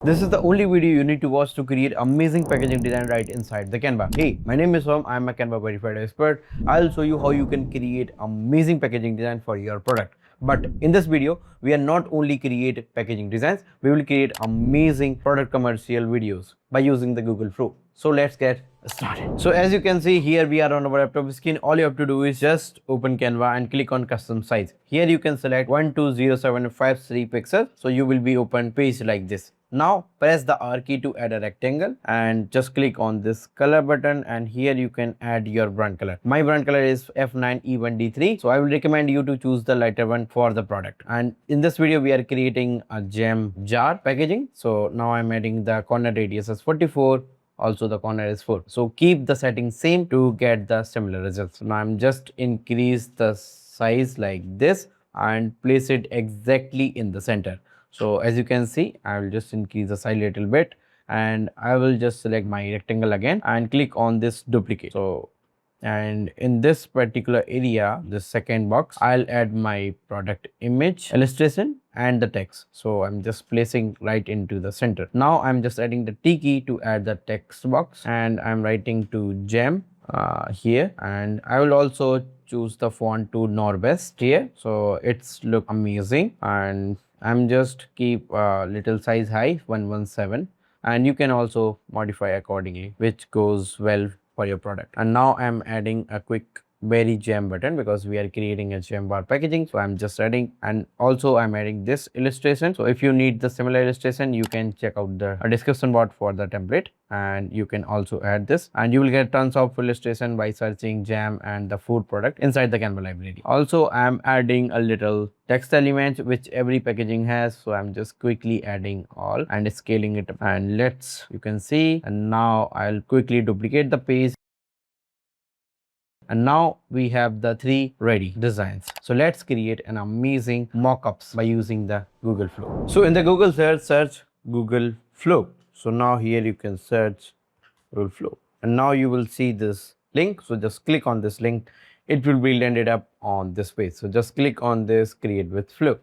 This is the only video you need to watch to create amazing packaging design right inside the Canva. Hey, my name is Om. I'm a Canva verified expert. I'll show you how you can create amazing packaging design for your product. But in this video, we are not only create packaging designs, we will create amazing product commercial videos by using the Google Flow. So let's get started. So as you can see here, we are on our laptop screen. All you have to do is just open Canva and click on custom size. Here you can select 120753 pixels. So you will be open page like this. Now press the R key to add a rectangle and just click on this color button, and here you can add your brand color. My brand color is F9E1D3, so I will recommend you to choose the lighter one for the product. And in this video we are creating a gem jar packaging. So now I'm adding the corner radius as 44. Also the corner is 4. So keep the setting same to get the similar results. Now I'm just increase the size like this and place it exactly in the center. So as you can see, I will just increase the size a little bit, and I will just select my rectangle again and click on this duplicate. So, and in this particular area, the second box, I'll add my product image, illustration and the text. So I'm just placing right into the center. Now I'm just adding the T key to add the text box, and I'm writing to gem here, and I will also choose the font to Norbest here, so it's look amazing. And I'm just keep little size high 117, and you can also modify accordingly, which goes well for your product. And now I'm adding a quick berry gem button because we are creating a gem bar packaging. So I'm just adding, and also I'm adding this illustration. So if you need the similar illustration, you can check out the description box for the template, and you can also add this, and you will get tons of illustration by searching jam and the food product inside the Canva library. Also I'm adding a little text element which every packaging has, so I'm just quickly adding all and scaling it up, and you can see. And now I'll quickly duplicate the page, and now we have the 3 ready designs. So let's create an amazing mockups by using the Google Flow. So in the Google search Google Flow. So now here you can search Google Flow, and now you will see this link. So just click on this link. It will be landed up on this page. So just click on this create with flow.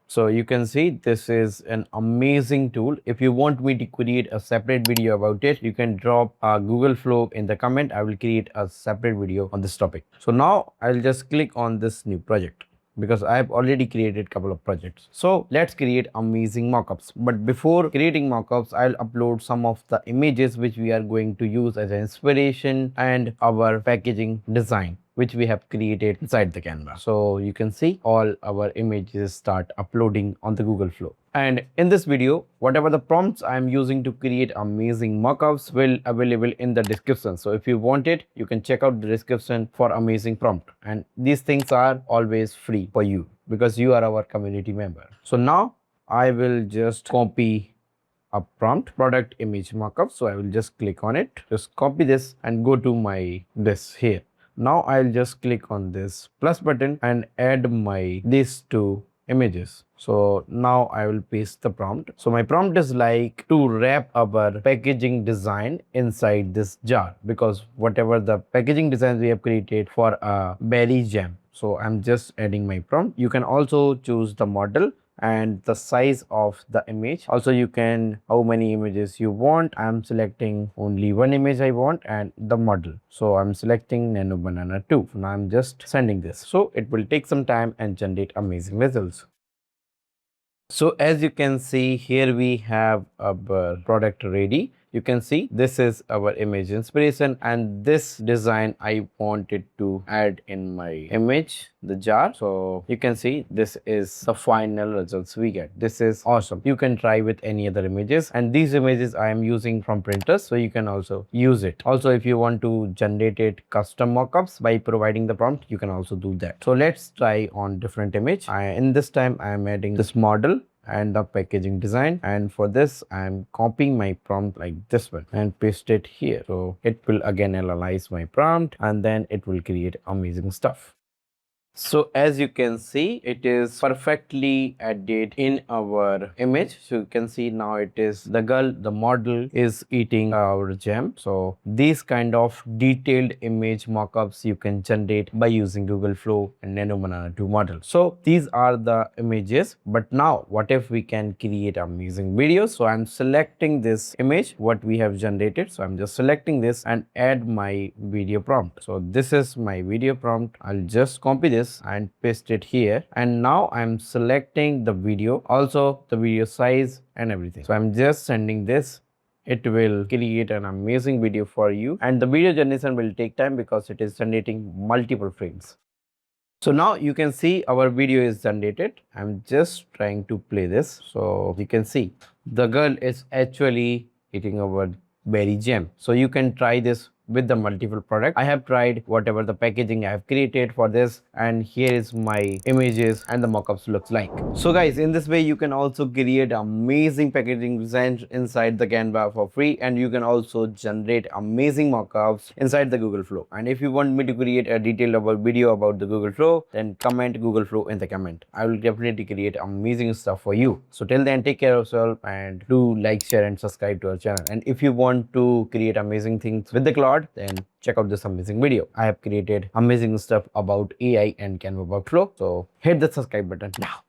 So you can see this is an amazing tool. If you want me to create a separate video about it, you can drop a Google Flow in the comment. I will create a separate video on this topic. So now I'll just click on this new project because I've already created a couple of projects. So let's create amazing mockups. But before creating mockups, I'll upload some of the images which we are going to use as an inspiration and our packaging design, which we have created inside the Canva. So you can see all our images start uploading on the Google Flow. And in this video, whatever the prompts I'm using to create amazing mockups will available in the description. So if you want it, you can check out the description for amazing prompt. And these things are always free for you because you are our community member. So now I will just copy a prompt product image mockup. So I will just click on it, just copy this and go to my this here. Now I'll just click on this plus button and add these 2 images. So now I will paste the prompt. So my prompt is like to wrap our packaging design inside this jar, because whatever the packaging designs we have created for a berry jam. So I'm just adding my prompt. You can also choose the model and the size of the image. Also you can how many images you want. I'm selecting only 1 image I want and the model. So I'm selecting Nano Banana 2. Now I'm just sending this. So it will take some time and generate amazing results. So as you can see here, we have our product ready. You can see this is our image inspiration, and this design I wanted to add in my image, the jar. So you can see this is the final results we get. This is awesome. You can try with any other images, and these images I am using from printers, so you can also use it. Also, if you want to generate it custom mockups by providing the prompt, you can also do that. So let's try on different image. In this time I am adding this model and the packaging design, and for this I'm copying my prompt like this one and paste it here. So it will again analyze my prompt and then it will create amazing stuff. So as you can see, it is perfectly added in our image. So you can see now it is the girl, the model is eating our gem. So these kind of detailed image mockups you can generate by using Google Flow and Nano Banana 2 model. So these are the images. But now what if we can create amazing videos? So I'm selecting this image, what we have generated. So I'm just selecting this and add my video prompt. So this is my video prompt. I'll just copy this and paste it here, and now I'm selecting the video, also the video size and everything. So I'm just sending this. It will create an amazing video for you, and the video generation will take time because it is generating multiple frames. So now you can see our video is generated. I'm just trying to play this. So you can see the girl is actually eating our berry jam. So you can try this with the multiple product. I have tried whatever the packaging I have created for this, and here is my images and the mockups looks like. So guys, in this way you can also create amazing packaging designs inside the Canva for free, and you can also generate amazing mockups inside the Google Flow. And if you want me to create a detailed about video about the Google Flow, then comment Google Flow in the comment. I will definitely create amazing stuff for you. So till then, take care of yourself and do like, share and subscribe to our channel. And if you want to create amazing things with the cloud, then check out this amazing video. I have created amazing stuff about AI and Canva workflow. So hit the subscribe button now.